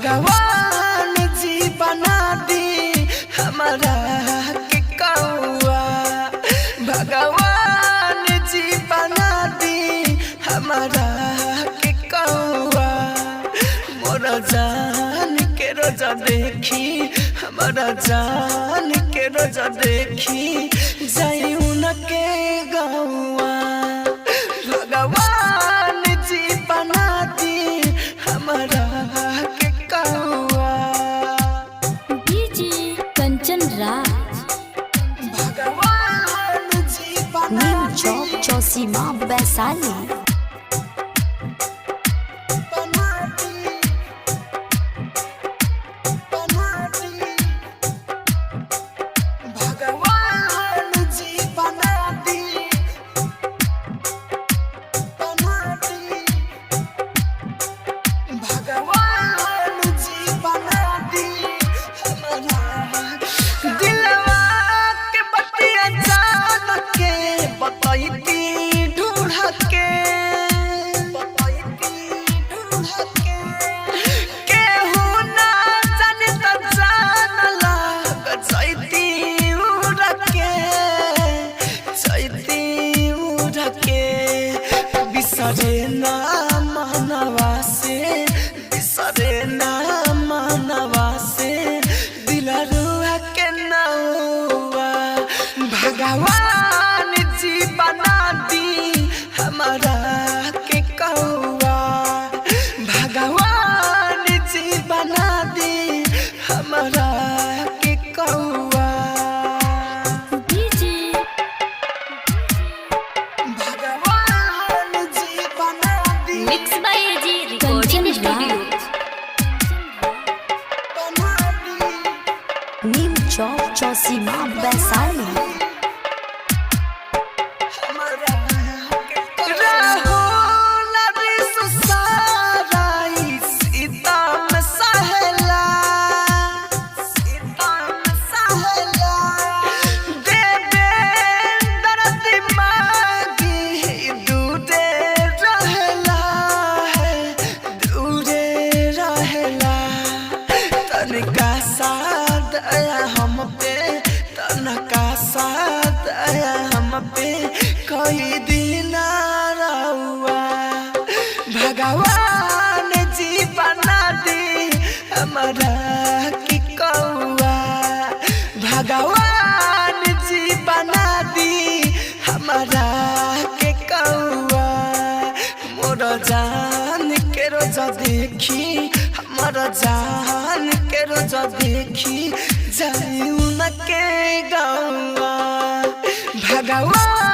भगवान जी बना दी हमारा के कौआ। भगवान जी बना दी हमारा के कौआ। मोरा जान के रोजा देखी हमारा जान के रोजा देखी जाई उनके गौआ। भगवान जी बना दी हमारा के कौआ। डीजे कंचन राज भगवान जी बना नीम दी चौक चौसीमा वैशाली। बिसरे ना मानवा से बिसरे ना मानवा से दिलरुआ के नौआ। भगवान जी बना दी हमारा के कौआ। भगवान जी बना दी हमारा के कौआ। मिक्स बाय जी रिकॉर्डिंग स्टूडियो नीम चौक चौसीमा वैशाली। तनका साथ आया हम पे तनका साथ आया हम पे कोई दिन रहुआ। भगवान जी बना दी हमारा की कौआ। भगवान जी बना दी हमारा के कौआ। मोरा जान के रोजा देखी हमारा जान के रोजा देखी जाई उनके गौआ। भगवान